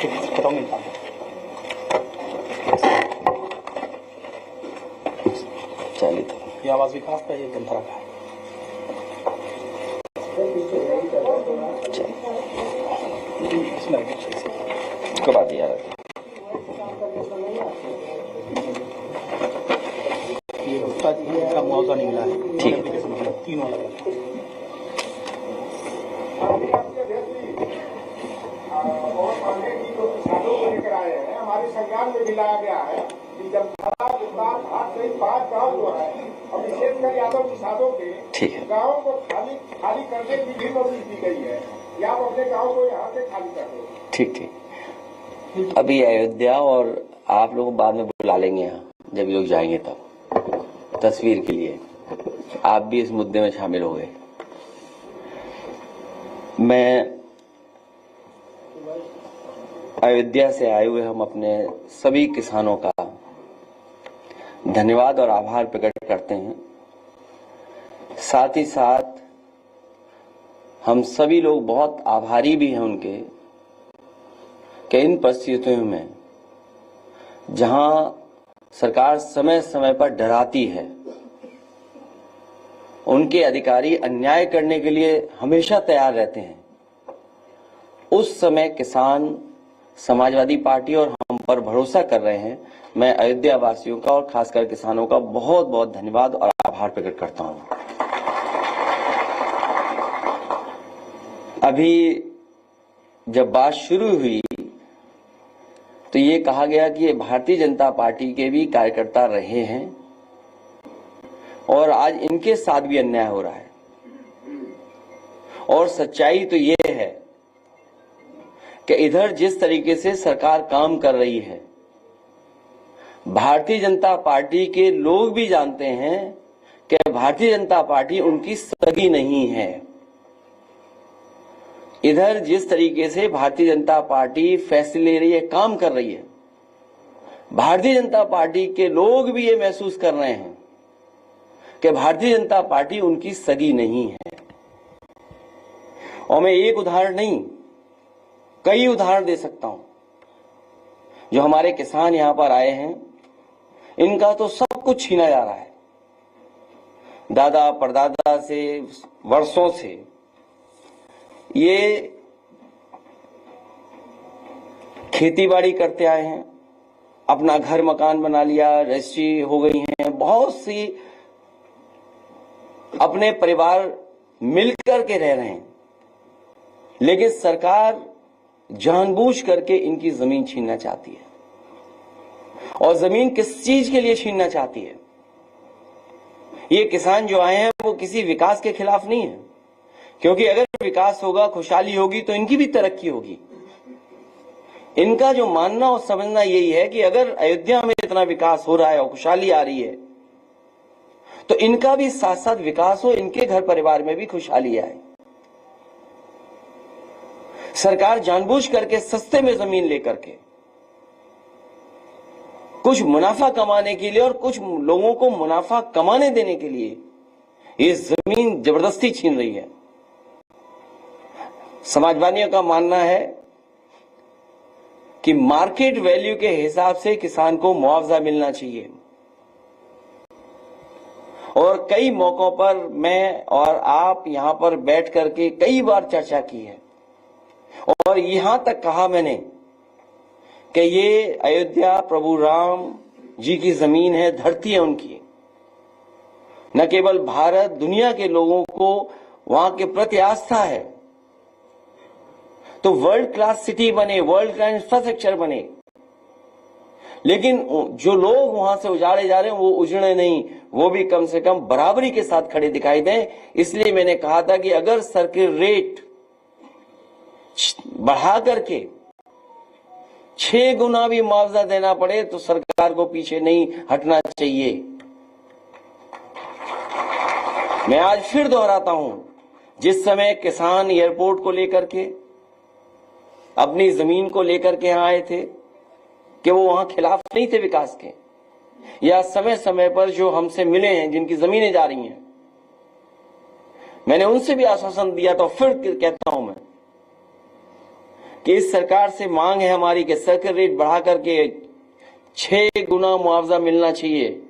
चलिए, ये आवाज विकास का ये जनता का है। उसके बाद यार ये गुप्ता जी का मुआवजा नहीं मिला है। ठीक है। तीनों अलग हमारे संज्ञान में भी लाया गया है कि जब हाथ से 5 गाँव जो है और विशेषकर यादव किसानों के गाँव को खाली करने की भी नोटिस दी गई है कि आप अपने गाँव को यहाँ से खाली कर दो। ठीक। अभी अयोध्या और आप लोग बाद में बुला लेंगे यहाँ, जब लोग जाएंगे तब तस्वीर के लिए आप भी इस मुद्दे में शामिल हो गए। मैं अयोध्या से आए हुए हम अपने सभी किसानों का धन्यवाद और आभार प्रकट करते हैं। साथ ही साथ हम सभी लोग बहुत आभारी भी हैं उनके कि इन परिस्थितियों में जहां सरकार समय समय पर डराती है, उनके अधिकारी अन्याय करने के लिए हमेशा तैयार रहते हैं, उस समय किसान समाजवादी पार्टी और हम पर भरोसा कर रहे हैं। मैं अयोध्या वासियों का और खासकर किसानों का बहुत बहुत धन्यवाद और आभार प्रकट करता हूं। अभी जब बात शुरू हुई तो ये कहा गया कि ये भारतीय जनता पार्टी के भी कार्यकर्ता रहे हैं और आज इनके साथ भी अन्याय हो रहा है। और सच्चाई तो ये है कि इधर जिस तरीके से सरकार काम कर रही है, भारतीय जनता पार्टी के लोग भी जानते हैं कि भारतीय जनता पार्टी उनकी सगी नहीं है। इधर जिस तरीके से भारतीय जनता पार्टी फैसले ले रही है, काम कर रही है, भारतीय जनता पार्टी के लोग भी ये महसूस कर रहे हैं कि भारतीय जनता पार्टी उनकी सगी नहीं है। और मैं एक उदाहरण नहीं, कई उदाहरण दे सकता हूं। जो हमारे किसान यहां पर आए हैं, इनका तो सब कुछ छीना जा रहा है। दादा परदादा से वर्षों से ये खेतीबाड़ी करते आए हैं, अपना घर मकान बना लिया, रजिस्ट्री हो गई हैं, बहुत सी अपने परिवार मिलकर के रह रहे हैं, लेकिन सरकार जानबूझ करके इनकी जमीन छीनना चाहती है। और जमीन किस चीज के लिए छीनना चाहती है? ये किसान जो आए हैं वो किसी विकास के खिलाफ नहीं है, क्योंकि अगर विकास होगा, खुशहाली होगी तो इनकी भी तरक्की होगी। इनका जो मानना और समझना यही है कि अगर अयोध्या में इतना विकास हो रहा है और खुशहाली आ रही है, तो इनका भी साथ साथ विकास हो, इनके घर परिवार में भी खुशहाली आए। सरकार जानबूझ करके सस्ते में जमीन लेकर के कुछ मुनाफा कमाने के लिए और कुछ लोगों को मुनाफा कमाने देने के लिए ये जमीन जबरदस्ती छीन रही है। समाजवादियों का मानना है कि मार्केट वैल्यू के हिसाब से किसान को मुआवजा मिलना चाहिए। और कई मौकों पर मैं और आप यहां पर बैठ करके कई बार चर्चा की है और यहां तक कहा मैंने कि ये अयोध्या प्रभु राम जी की जमीन है, धरती है उनकी। न केवल भारत, दुनिया के लोगों को वहां के प्रति आस्था है, तो वर्ल्ड क्लास सिटी बने, वर्ल्ड क्लास इंफ्रास्ट्रक्चर बने। लेकिन जो लोग वहां से उजाड़े जा रहे हैं वो उजड़े नहीं, वो भी कम से कम बराबरी के साथ खड़े दिखाई दें। इसलिए मैंने कहा था कि अगर सर्किल रेट बढ़ा करके 6 गुना भी मुआवजा देना पड़े तो सरकार को पीछे नहीं हटना चाहिए। मैं आज फिर दोहराता हूं, जिस समय किसान एयरपोर्ट को लेकर के, अपनी जमीन को लेकर के यहां आए थे, कि वो वहां खिलाफ नहीं थे विकास के, या समय समय पर जो हमसे मिले हैं, जिनकी जमीनें जा रही हैं, मैंने उनसे भी आश्वासन दिया। तो फिर कहता हूं मैं कि इस सरकार से मांग है हमारी कि सर्किल रेट बढ़ा करके 6 गुना मुआवजा मिलना चाहिए।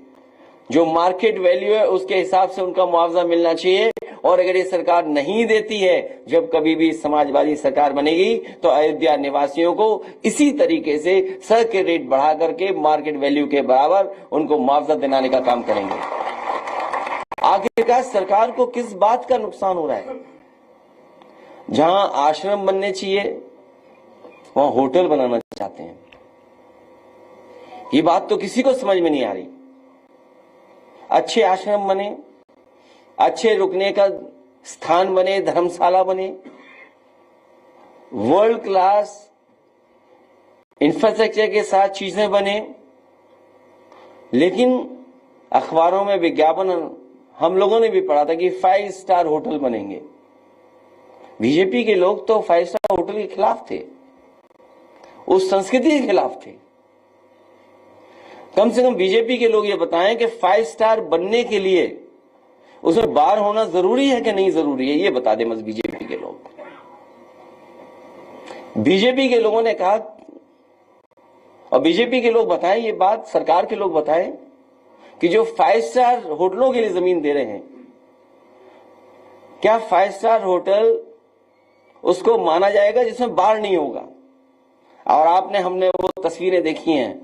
जो मार्केट वैल्यू है उसके हिसाब से उनका मुआवजा मिलना चाहिए। और अगर ये सरकार नहीं देती है, जब कभी भी समाजवादी सरकार बनेगी तो अयोध्या निवासियों को इसी तरीके से सर्किल रेट बढ़ा करके मार्केट वैल्यू के बराबर उनको मुआवजा दिलाने का काम करेंगे। आखिरकार सरकार को किस बात का नुकसान हो रहा है? जहां आश्रम बनने चाहिए वहां होटल बनाना चाहते हैं। ये बात तो किसी को समझ में नहीं आ रही। अच्छे आश्रम बने, अच्छे रुकने का स्थान बने, धर्मशाला बने, वर्ल्ड क्लास इंफ्रास्ट्रक्चर के साथ चीजें बने, लेकिन अखबारों में विज्ञापन हम लोगों ने भी पढ़ा था कि 5 स्टार होटल बनेंगे। बीजेपी के लोग तो 5 स्टार होटल के खिलाफ थे, उस संस्कृति के खिलाफ थे। कम से कम बीजेपी के लोग ये बताएं कि 5 स्टार बनने के लिए उसमें बार होना जरूरी है कि नहीं जरूरी है, ये बता दें बस बीजेपी के लोग। बीजेपी के लोगों ने कहा, और बीजेपी के लोग बताएं ये बात, सरकार के लोग बताएं कि जो 5 स्टार होटलों के लिए जमीन दे रहे हैं, क्या 5 स्टार होटल उसको माना जाएगा जिसमें बार नहीं होगा? और हमने वो तस्वीरें देखी हैं,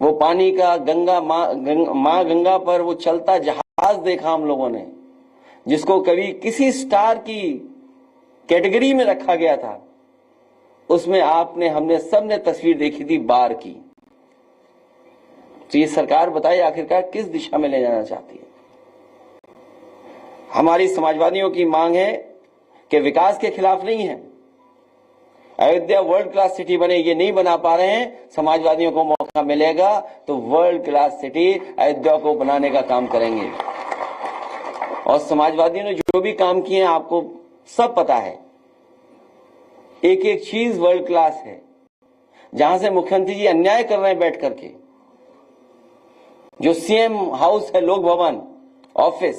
वो पानी का मां गंगा पर वो चलता जहाज देखा हम लोगों ने, जिसको कभी किसी स्टार की कैटेगरी में रखा गया था। उसमें हमने सबने तस्वीर देखी थी बार की। तो ये सरकार बताइए आखिरकार किस दिशा में ले जाना चाहती है? हमारी समाजवादियों की मांग है कि विकास के खिलाफ नहीं है। अयोध्या वर्ल्ड क्लास सिटी बने, ये नहीं बना पा रहे हैं, समाजवादियों को मौका मिलेगा तो वर्ल्ड क्लास सिटी अयोध्या को बनाने का काम करेंगे। और समाजवादियों ने जो भी काम किए हैं आपको सब पता है, एक एक चीज वर्ल्ड क्लास है। जहां से मुख्यमंत्री जी अन्याय कर रहे हैं बैठ करके, जो सीएम हाउस है, लोक भवन, ऑफिस,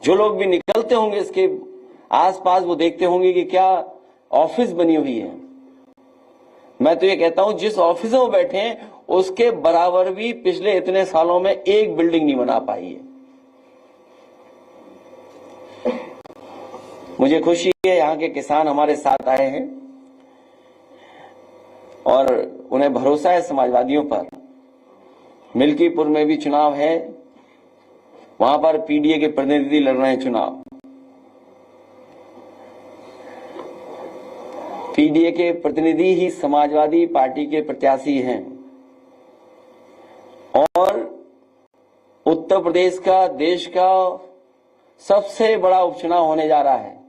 जो लोग भी निकलते होंगे इसके आसपास वो देखते होंगे कि क्या ऑफिस बनी हुई है। मैं तो ये कहता हूं जिस ऑफिस में वो बैठे हैं उसके बराबर भी पिछले इतने सालों में एक बिल्डिंग नहीं बना पाई है। मुझे खुशी है यहाँ के किसान हमारे साथ आए हैं और उन्हें भरोसा है समाजवादियों पर। मिल्कीपुर में भी चुनाव है, वहां पर पीडीए के प्रतिनिधि लड़ रहे हैं चुनाव। पीडीए के प्रतिनिधि ही समाजवादी पार्टी के प्रत्याशी हैं और उत्तर प्रदेश का, देश का सबसे बड़ा उपचुनाव होने जा रहा है।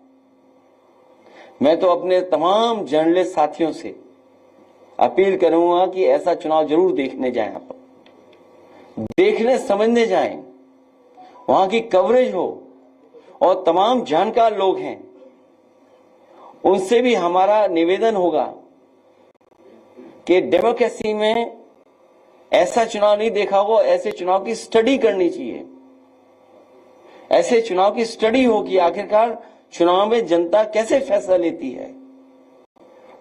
मैं तो अपने तमाम जर्नलिस्ट साथियों से अपील करूंगा कि ऐसा चुनाव जरूर देखने जाएं, आप देखने समझने जाएं, वहां की कवरेज हो और तमाम जानकार लोग हैं उनसे भी हमारा निवेदन होगा कि डेमोक्रेसी में ऐसा चुनाव नहीं देखा होगा, ऐसे चुनाव की स्टडी करनी चाहिए। ऐसे चुनाव की स्टडी हो कि आखिरकार चुनाव में जनता कैसे फैसला लेती है।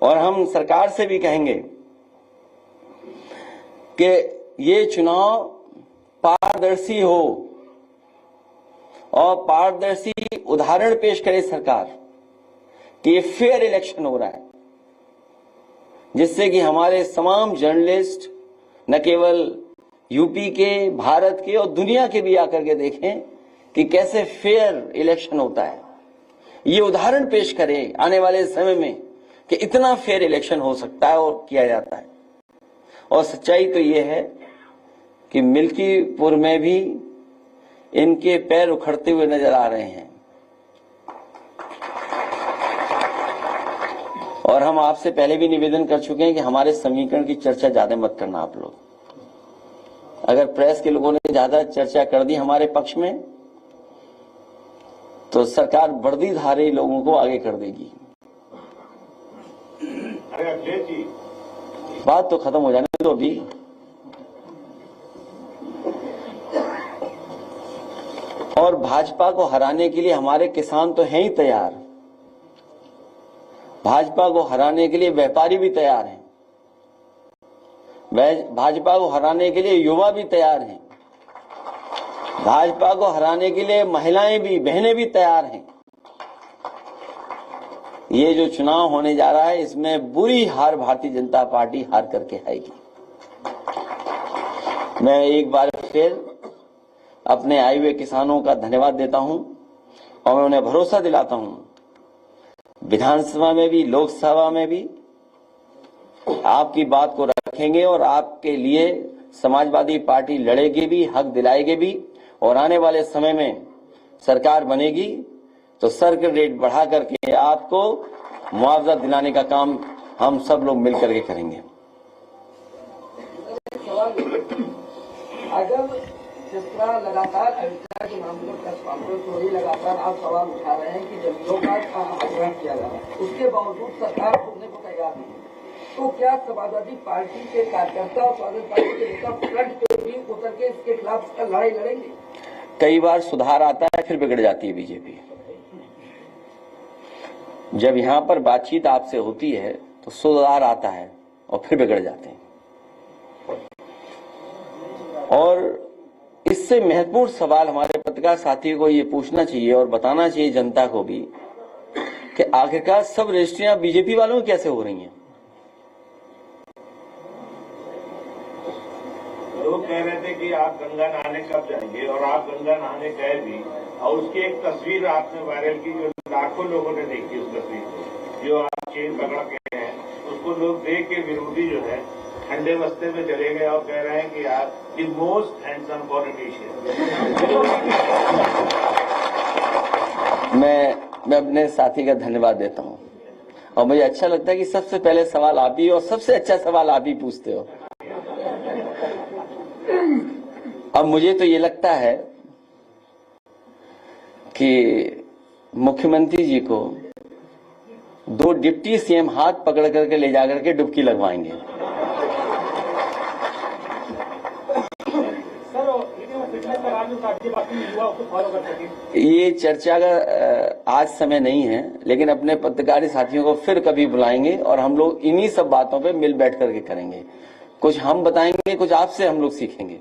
और हम सरकार से भी कहेंगे कि ये चुनाव पारदर्शी हो और पारदर्शी उदाहरण पेश करे सरकार कि ये फेयर इलेक्शन हो रहा है, जिससे कि हमारे तमाम जर्नलिस्ट न केवल यूपी के, भारत के और दुनिया के भी आकर के देखें कि कैसे फेयर इलेक्शन होता है। ये उदाहरण पेश करें आने वाले समय में कि इतना फेयर इलेक्शन हो सकता है और किया जाता है। और सच्चाई तो ये है कि मिल्कीपुर में भी इनके पैर उखड़ते हुए नजर आ रहे हैं। और हम आपसे पहले भी निवेदन कर चुके हैं कि हमारे समीकरण की चर्चा ज्यादा मत करना आप लोग। अगर प्रेस के लोगों ने ज्यादा चर्चा कर दी हमारे पक्ष में तो सरकार वर्दीधारी लोगों को आगे कर देगी। अरे अखिलेश जी, बात तो खत्म हो जाने दो अभी। और भाजपा को हराने के लिए हमारे किसान तो हैं ही तैयार। भाजपा को हराने के लिए व्यापारी भी तैयार हैं, भाजपा को हराने के लिए युवा भी तैयार हैं, भाजपा को हराने के लिए महिलाएं भी, बहनें भी तैयार हैं। ये जो चुनाव होने जा रहा है, इसमें बुरी हार भारतीय जनता पार्टी हार करके आएगी। मैं एक बार फिर अपने आए हुए किसानों का धन्यवाद देता हूं और मैं उन्हें भरोसा दिलाता हूं, विधानसभा में भी, लोकसभा में भी आपकी बात को रखेंगे और आपके लिए समाजवादी पार्टी लड़ेगी भी, हक दिलाएगी भी, और आने वाले समय में सरकार बनेगी तो सर्किल रेट बढ़ा करके आपको मुआवजा दिलाने का काम हम सब लोग मिलकर के करेंगे। अगर जिस तरह लगातार अयोध्या के मामले पर लगातार आप सवाल उठा रहे हैं कि जमीनों का अधिग्रहण किया जा रहा है, उसके बावजूद सरकार छोड़ने को तैयार नहीं, तो क्या समाजवादी पार्टी के कार्यकर्ता और समाजवादी पार्टी के नेता फ्रंट पे भी उतर के इसके खिलाफ लड़ाई लड़ेंगे? कई बार सुधार आता है, फिर बिगड़ जाती है बीजेपी। जब यहां पर बातचीत आपसे होती है तो सुधार आता है और फिर बिगड़ जाते हैं। और इससे महत्वपूर्ण सवाल हमारे पत्रकार साथियों को ये पूछना चाहिए और बताना चाहिए जनता को भी कि आखिरकार सब रजिस्ट्रियां बीजेपी वालों की कैसे हो रही हैं। लोग कह रहे थे कि आप गंगा नहाने कब जाएंगे, और आप गंगा नहाने गए भी, और उसकी एक तस्वीर आपने वायरल की जो लाखों लोगों ने देखी। उस तस्वीर को जो आप चेन पकड़ के हैं, उसको लोग देख के विरोधी जो है ठंडे बस्ते में चले गए और कह रहे हैं कि आप द मोस्ट हैंडसम पॉलिटिशियन। मैं अपने साथी का धन्यवाद देता हूं और मुझे अच्छा लगता है कि सबसे पहले सवाल आप ही, और सबसे अच्छा सवाल आप ही पूछते हो। अब मुझे तो ये लगता है कि मुख्यमंत्री जी को 2 डिप्टी सीएम हाथ पकड़ करके ले जाकर के डुबकी लगवाएंगे। ये चर्चा का आज समय नहीं है, लेकिन अपने पत्रकारी साथियों को फिर कभी बुलाएंगे और हम लोग इन्हीं सब बातों पे मिल बैठ करके करेंगे। कुछ हम बताएंगे, कुछ आपसे हम लोग सीखेंगे।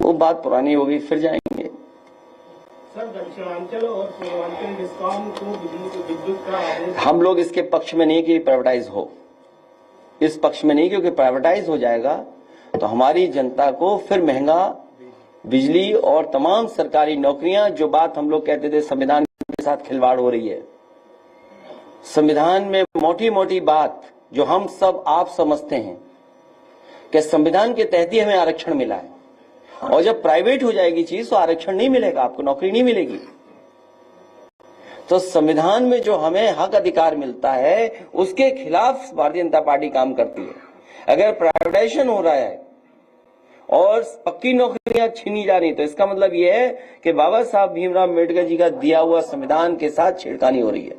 वो बात पुरानी होगी, फिर जाएंगे। सर, दक्षिणांचल और पूर्वांचल डिस्कॉम को विद्युत का आदेश, हम लोग इसके पक्ष में नहीं कि प्राइवेटाइज हो, इस पक्ष में नहीं, क्योंकि प्राइवेटाइज हो जाएगा तो हमारी जनता को फिर महंगा बिजली और तमाम सरकारी नौकरियां, जो बात हम लोग कहते थे संविधान के साथ खिलवाड़ हो रही है। संविधान में मोटी मोटी बात जो हम सब आप समझते हैं कि संविधान के तहत ही हमें आरक्षण मिला है, और जब प्राइवेट हो जाएगी चीज तो आरक्षण नहीं मिलेगा, आपको नौकरी नहीं मिलेगी। तो संविधान में जो हमें हक अधिकार मिलता है उसके खिलाफ भारतीय जनता पार्टी काम करती है। अगर प्राइवेटाइजेशन हो रहा है और पक्की नौकरियां छीनी जा रही, तो इसका मतलब यह है कि बाबा साहब भीमराव अम्बेडकर जी का दिया हुआ संविधान के साथ छेड़खानी हो रही है।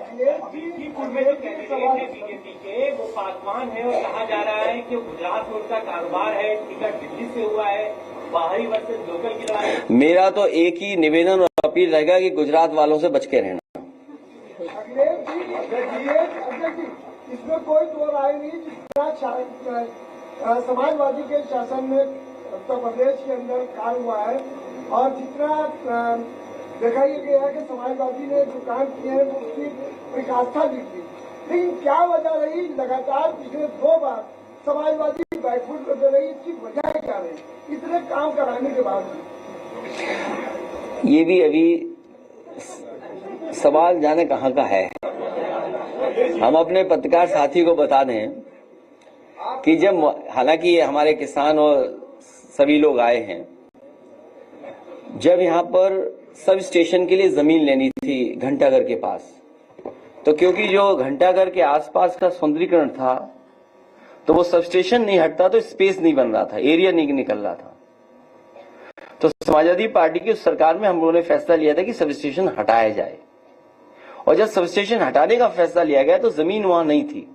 बीजेपी के वो पासवान है और कहा जा रहा है कि गुजरात में उनका कारोबार है, टिकट दिल्ली से हुआ है, बाहरी वर्सेस लोकल की लड़ाई। मेरा तो एक ही निवेदन और अपील रहेगा कि गुजरात वालों से बच के रहना। इसमें कोई दो राय नहीं। जितना समाजवादी के शासन में उत्तर प्रदेश के अंदर कार्य हुआ है और जितना देखा ये गया है कि समाजवादी ने जो काम किए हैं उसकी विकासता दिखती, लेकिन क्या वजह रही लगातार पिछले 2 बार समाजवादी बैकफुट कर रही, इसकी वजह क्या रही इतने काम कराने के बाद? ये भी अभी सवाल जाने कहाँ का है। हम अपने पत्रकार साथी को बता दें कि जब, हालांकि ये हमारे किसान और सभी लोग आए हैं, जब यहाँ पर सब स्टेशन के लिए जमीन लेनी थी घंटाघर के पास, तो क्योंकि जो घंटाघर के आसपास का सौंदर्यीकरण था तो वो सब स्टेशन नहीं हटता, तो स्पेस नहीं बन रहा था, एरिया नहीं निकल रहा था। तो समाजवादी पार्टी की सरकार में हम लोगों ने फैसला लिया था कि सब स्टेशन हटाया जाए, और जब सब स्टेशन हटाने का फैसला लिया गया तो जमीन वहां नहीं थी।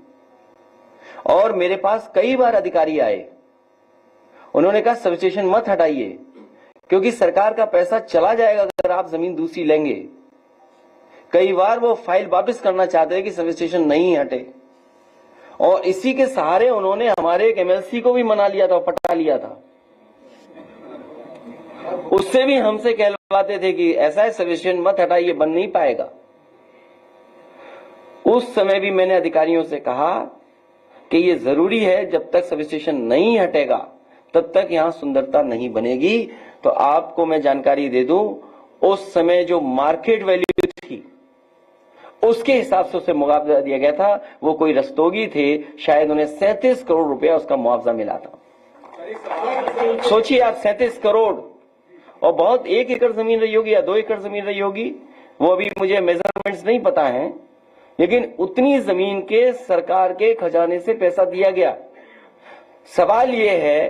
और मेरे पास कई बार अधिकारी आए, उन्होंने कहा सब स्टेशन मत हटाइए, क्योंकि सरकार का पैसा चला जाएगा अगर आप जमीन दूसरी लेंगे। कई बार वो फाइल वापस करना चाहते हैं कि सब स्टेशन नहीं हटे, और इसी के सहारे उन्होंने हमारे एक एमएलसी को भी मना लिया था, पटा लिया था। उससे भी हमसे कहलवाते थे कि ऐसा है सब स्टेशन मत हटाइए, बन नहीं पाएगा। उस समय भी मैंने अधिकारियों से कहा कि ये जरूरी है, जब तक सब स्टेशन नहीं हटेगा तब तक यहां सुंदरता नहीं बनेगी। तो आपको मैं जानकारी दे दूं, उस समय जो मार्केट वैल्यू थी उसके हिसाब से उसे मुआवजा दिया गया था। वो कोई रस्तोगी थे, शायद उन्हें 37 करोड़ रुपया उसका मुआवजा मिला था। सोचिए आप, 37 करोड़, और बहुत 1 एकड़ जमीन रही होगी या 2 एकड़ जमीन रही होगी, वो अभी मुझे मेजरमेंट्स नहीं पता है, लेकिन उतनी जमीन के सरकार के खजाने से पैसा दिया गया। सवाल ये है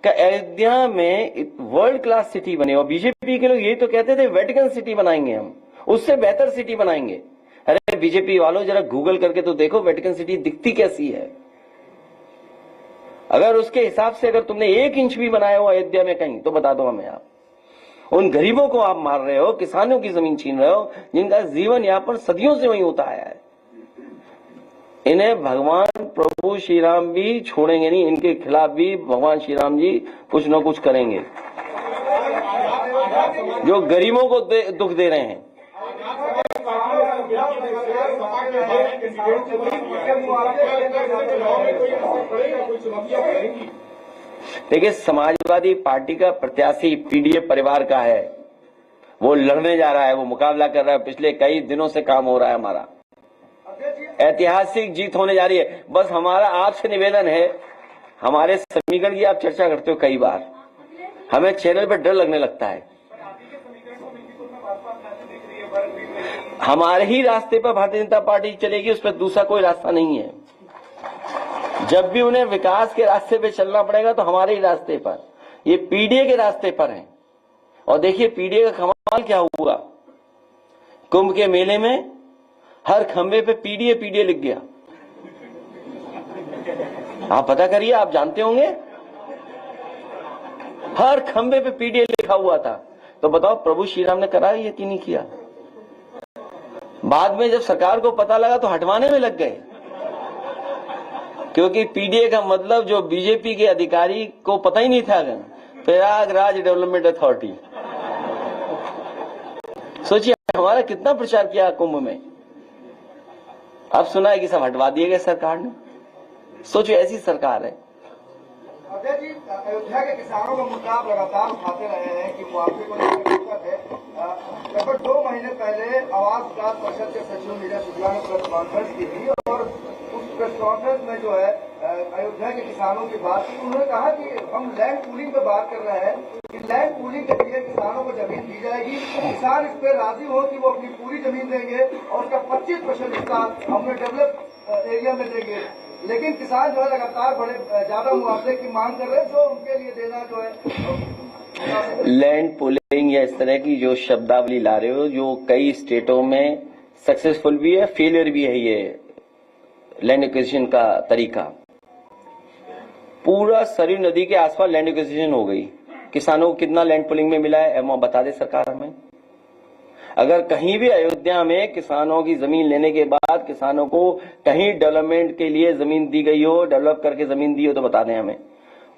कि अयोध्या में वर्ल्ड क्लास सिटी बने, और बीजेपी के लोग यही तो कहते थे वेटिकन सिटी बनाएंगे हम, उससे बेहतर सिटी बनाएंगे। अरे बीजेपी वालों, जरा गूगल करके तो देखो वेटिकन सिटी दिखती कैसी है। अगर उसके हिसाब से अगर तुमने 1 इंच भी बनाया हो अयोध्या में कहीं, तो बता दो हमें आप। उन गरीबों को आप मार रहे हो, किसानों की जमीन छीन रहे हो, जिनका जीवन यापन सदियों से वहीं होता आया है। इन्हें भगवान प्रभु श्री राम भी छोड़ेंगे नहीं, इनके खिलाफ भी भगवान श्री राम जी कुछ न कुछ करेंगे, जो गरीबों को दुख दे रहे हैं। देखिए, समाजवादी पार्टी का प्रत्याशी पीडीए परिवार का है, वो लड़ने जा रहा है, वो मुकाबला कर रहा है। पिछले कई दिनों से काम हो रहा है, हमारा ऐतिहासिक जीत होने जा रही है। बस हमारा आपसे निवेदन है, हमारे समीकरण की आप चर्चा करते हो कई बार, हमें चैनल पर डर लगने लगता है। हमारे ही रास्ते पर भारतीय जनता पार्टी चलेगी, उस पर दूसरा कोई रास्ता नहीं है। जब भी उन्हें विकास के रास्ते पे चलना पड़ेगा तो हमारे ही रास्ते पर, ये पीडीए के रास्ते पर है। और देखिए पीडीए का कमाल क्या हुआ, कुंभ के मेले में हर खंबे पे पीडीए पीडीए लिख गया। आप पता करिए, आप जानते होंगे, हर खंबे पे पीडीए लिखा हुआ था। तो बताओ प्रभु श्री राम ने करा ये कि नहीं किया? बाद में जब सरकार को पता लगा तो हटवाने में लग गए, क्योंकि पीडीए का मतलब जो बीजेपी के अधिकारी को पता ही नहीं था, प्रयागराज डेवलपमेंट अथॉरिटी। सोचिए हमारा कितना प्रचार किया कुंभ में, अब सुना है कि सब हटवा दिए गए सरकार ने। सोचो ऐसी सरकार है। अजय जी, अयोध्या के किसानों का मुद्दा आप लगातार उठाते रहे हैं कि मुआवजे को लेकर दिक्कत है। लगभग 2 महीने पहले आवास विकास परिषद के सचिव नीरज शुक्ला ने प्रेस कॉन्फ्रेंस की थी, और उस प्रेस कॉन्फ्रेंस में जो है अयोध्या के किसानों की बात की। उन्होंने कहा कि हम लैंड पूलिंग पे बात कर रहे हैं कि लैंड पूलिंग के लिए किसानों को जमीन दी जाएगी, किसान इस पे राजी हो कि वो अपनी पूरी जमीन देंगे और उसका 25% हिस्सा हमने डेवलप एरिया में देंगे। लेकिन किसान जो है लगातार बड़े ज्यादा मुआवजे की मांग कर रहे हैं, जो उनके लिए देना जो है लैंड पूलिंग या इस तरह की जो शब्दावली ला रहे हो, जो कई स्टेटों में सक्सेसफुल भी है, फेलियर भी है। ये लैंड एक्विजिशन का तरीका, पूरा सरयू नदी के आसपास लैंड एक्विजिशन हो गई। किसानों को कितना लैंड पूलिंग में मिला है बता दे सरकार हमें। अगर कहीं भी अयोध्या में किसानों की जमीन लेने के बाद किसानों को कहीं डेवलपमेंट के लिए जमीन दी गई हो, डेवलप करके जमीन दी हो, तो बता दें हमें।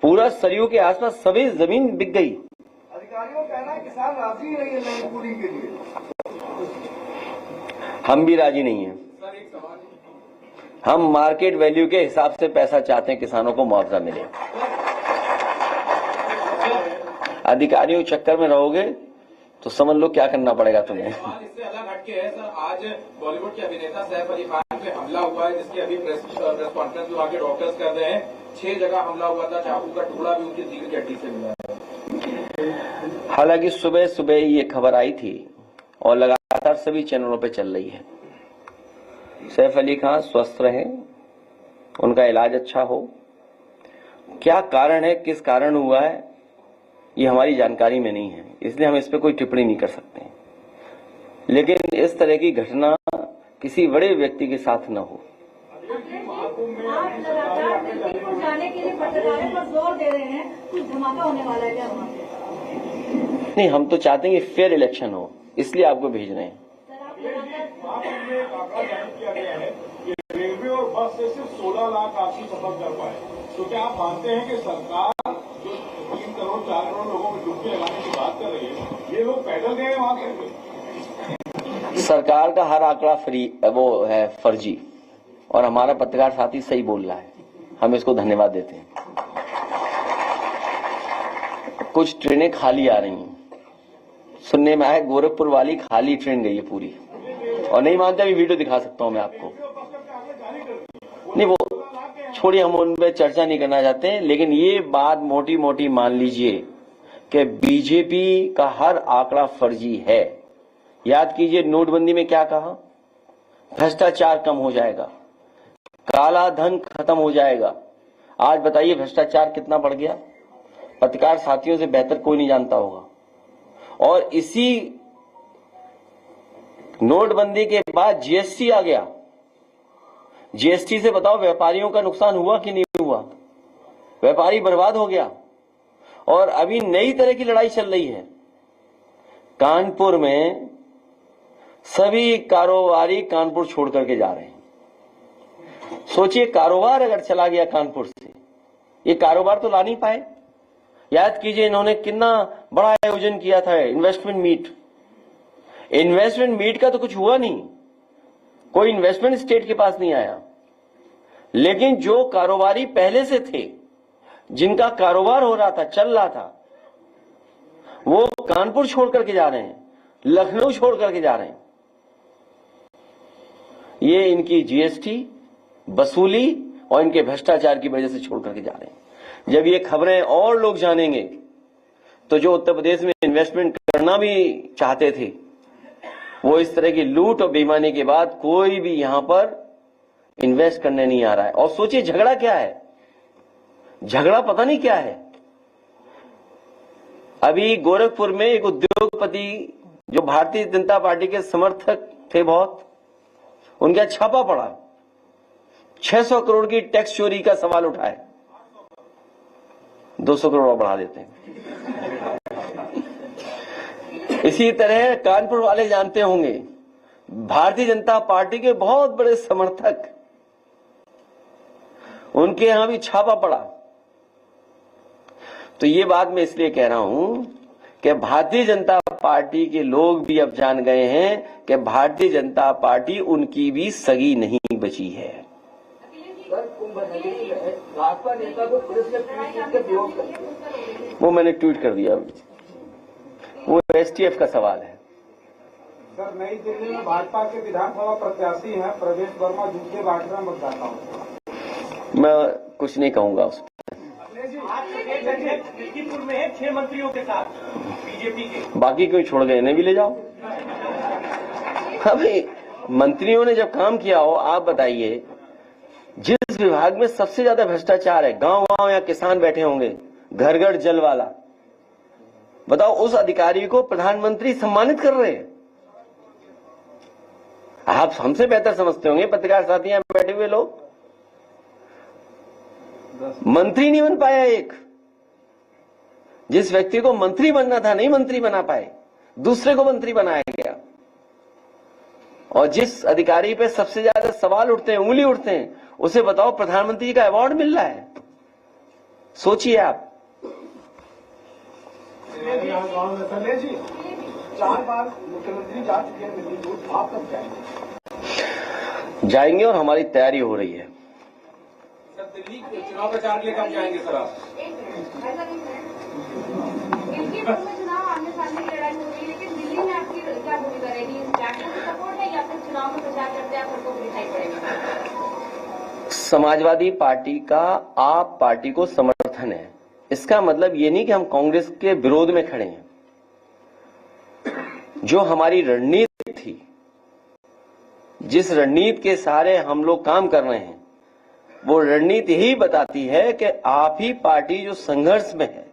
पूरा सरयू के आसपास सभी जमीन बिक गई। अधिकारियों का कहना है किसान राजी नहीं है लैंड पूलिंग के लिए। हम भी राजी नहीं है। हम मार्केट वैल्यू के हिसाब से पैसा चाहते हैं, किसानों को मुआवजा मिले। अधिकारियों के चक्कर में रहोगे तो समझ लो क्या करना पड़ेगा तुम्हें। इससे अलग हटके है सर, आज बॉलीवुड के अभिनेता सैफ अली खान पे हमला हुआ है, जिसकी अभी प्रेस कॉन्फ्रेंस में आके डॉक्टर्स कर रहे हैं। 6 जगह हमला हुआ था, चाकू का टुकड़ा भी उनकी रीढ़ की हड्डी से मिला है। हालांकि सुबह सुबह ये खबर आई थी और लगातार सभी चैनलों पे चल रही है। सैफ अली खान स्वस्थ रहे, उनका इलाज अच्छा हो। क्या कारण है, किस कारण हुआ है, ये हमारी जानकारी में नहीं है, इसलिए हम इस पे कोई टिप्पणी नहीं कर सकते। लेकिन इस तरह की घटना किसी बड़े व्यक्ति के साथ न हो। आप लगातार दिल्ली को जाने के लिए पत्रकारों पर जोर दे रहे हैं, कुछ धमाका होने वाला है क्या वहाँ पे? नहीं, हम तो चाहते हैं कि फेयर इलेक्शन हो, इसलिए आपको भेज रहे हैं। महाकुंभ में एक आंकड़ा जारी किया गया है कि रेलवे और बस से सिर्फ 16 लाख यात्री सफर कर पाए। तो क्या आप मानते हैं कि सरकार जो 3 करोड़ 4 करोड़ लोगों को डुबकी लगाने की बात कर रही है, ये लोग पैदल गए वहां तक? सरकार का हर आंकड़ा वो है फर्जी, और हमारा पत्रकार साथी सही बोल रहा है, हम इसको धन्यवाद देते हैं। कुछ ट्रेनें खाली आ रही हैं, सुनने में आया गोरखपुर वाली खाली ट्रेन गई है पूरी, और नहीं मानते अभी वीडियो दिखा सकता हूं मैं आपको। नहीं, वो छोड़िए, हम उन पर चर्चा नहीं करना चाहते हैं, लेकिन ये बात मोटी मोटी मान लीजिए कि बीजेपी का हर आंकड़ा फर्जी है। याद कीजिए नोटबंदी में क्या कहा, भ्रष्टाचार कम हो जाएगा, काला धन खत्म हो जाएगा। आज बताइए भ्रष्टाचार कितना बढ़ गया, पत्रकार साथियों से बेहतर कोई नहीं जानता होगा। और इसी नोटबंदी के बाद जीएसटी आ गया, जीएसटी से बताओ व्यापारियों का नुकसान हुआ कि नहीं हुआ? व्यापारी बर्बाद हो गया। और अभी नई तरह की लड़ाई चल रही है, कानपुर में सभी कारोबारी कानपुर छोड़ करके जा रहे हैं। सोचिए, कारोबार अगर चला गया कानपुर से, ये कारोबार तो ला नहीं पाए। याद कीजिए इन्होंने कितना बड़ा आयोजन किया था, इन्वेस्टमेंट मीट। इन्वेस्टमेंट मीट का तो कुछ हुआ नहीं, कोई इन्वेस्टमेंट स्टेट के पास नहीं आया। लेकिन जो कारोबारी पहले से थे, जिनका कारोबार हो रहा था, चल रहा था, वो कानपुर छोड़ करके जा रहे हैं, लखनऊ छोड़ करके जा रहे हैं। ये इनकी जीएसटी वसूली और इनके भ्रष्टाचार की वजह से छोड़ करके जा रहे हैं। जब ये खबरें और लोग जानेंगे तो जो उत्तर प्रदेश में इन्वेस्टमेंट करना भी चाहते थे, वो इस तरह की लूट और बेईमानी के बाद कोई भी यहां पर इन्वेस्ट करने नहीं आ रहा है। और सोचिए झगड़ा क्या है, झगड़ा पता नहीं क्या है। अभी गोरखपुर में एक उद्योगपति जो भारतीय जनता पार्टी के समर्थक थे बहुत, उनका छापा पड़ा, 600 करोड़ की टैक्स चोरी का सवाल उठाए। 200 करोड़ और बढ़ा देते हैं। इसी तरह कानपुर वाले जानते होंगे, भारतीय जनता पार्टी के बहुत बड़े समर्थक, उनके यहां भी छापा पड़ा। तो ये बात मैं इसलिए कह रहा हूं कि भारतीय जनता पार्टी के लोग भी अब जान गए हैं कि भारतीय जनता पार्टी उनकी भी सगी नहीं बची है। सर, कुंभ नगरी में भाजपा नेता को पुलिस ने ट्वीट कर ब्लॉक कर दिया। वो मैंने ट्वीट कर दिया, वो एसटीएफ का सवाल है। सर, नई दिल्ली में भाजपा के विधानसभा प्रत्याशी हैं प्रवेश वर्मा, झूठे बांटना मतदाताओं। मैं कुछ नहीं कहूंगा उस लखीमपुर में है 6 मंत्रियों के साथ बीजेपी के, बाकी कोई छोड़ गए, इन्हें भी ले जाओ। अभी मंत्रियों ने जब काम किया हो, आप बताइए, जिस विभाग में सबसे ज्यादा भ्रष्टाचार है, गांव-गांव या किसान बैठे होंगे, घर घर जल वाला, बताओ उस अधिकारी को प्रधानमंत्री सम्मानित कर रहे हैं। आप हमसे बेहतर समझते होंगे, पत्रकार साथी यहां बैठे हुए लोग। मंत्री नहीं बन पाया एक, जिस व्यक्ति को मंत्री बनना था नहीं मंत्री बना पाए, दूसरे को मंत्री बनाया गया। और जिस अधिकारी पे सबसे ज्यादा सवाल उठते हैं, उंगली उठते हैं, उसे बताओ प्रधानमंत्री का अवार्ड मिल रहा है। सोचिए आप। संजय जी, 4 बार मुख्यमंत्री जा चुके हैं दिल्ली, आप कब जाएंगे? जाएंगे और हमारी तैयारी हो रही है। सर, दिल्ली चुनाव प्रचार के लिए कब जाएंगे सर आप? चुनाव आमने सामने की लड़ाई हो रही है, लेकिन दिल्ली में आपकी क्या भूमिका रहेगी? सपोर्ट है या फिर चुनाव में प्रचार करते हैं आप सबको दिखाई पड़ेगा? समाजवादी पार्टी का आप पार्टी को समर्थन है, इसका मतलब ये नहीं कि हम कांग्रेस के विरोध में खड़े हैं। जो हमारी रणनीति थी, जिस रणनीति के सहारे हम लोग काम कर रहे हैं, वो रणनीति ही बताती है कि आप ही पार्टी जो संघर्ष में है,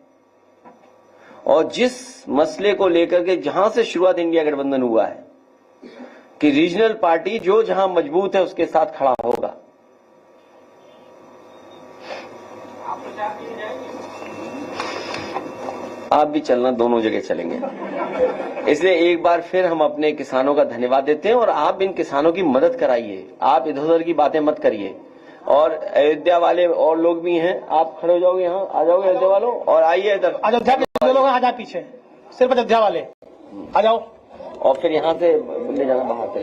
और जिस मसले को लेकर के जहां से शुरुआत इंडिया गठबंधन हुआ है कि रीजनल पार्टी जो जहां मजबूत है उसके साथ खड़ा होगा। आप भी चलना, दोनों जगह चलेंगे। इसलिए एक बार फिर हम अपने किसानों का धन्यवाद देते हैं और आप इन किसानों की मदद कराइए, आप इधर उधर की बातें मत करिए। और अयोध्या वाले और लोग भी हैं, आप खड़े हो जाओगे, यहाँ आ जाओगे अयोध्या वालों, और आइए इधर। अयोध्या के लोग आ जाए पीछे, सिर्फ अयोध्या वाले आ जाओ, और फिर यहाँ से ले जाना बाहर से।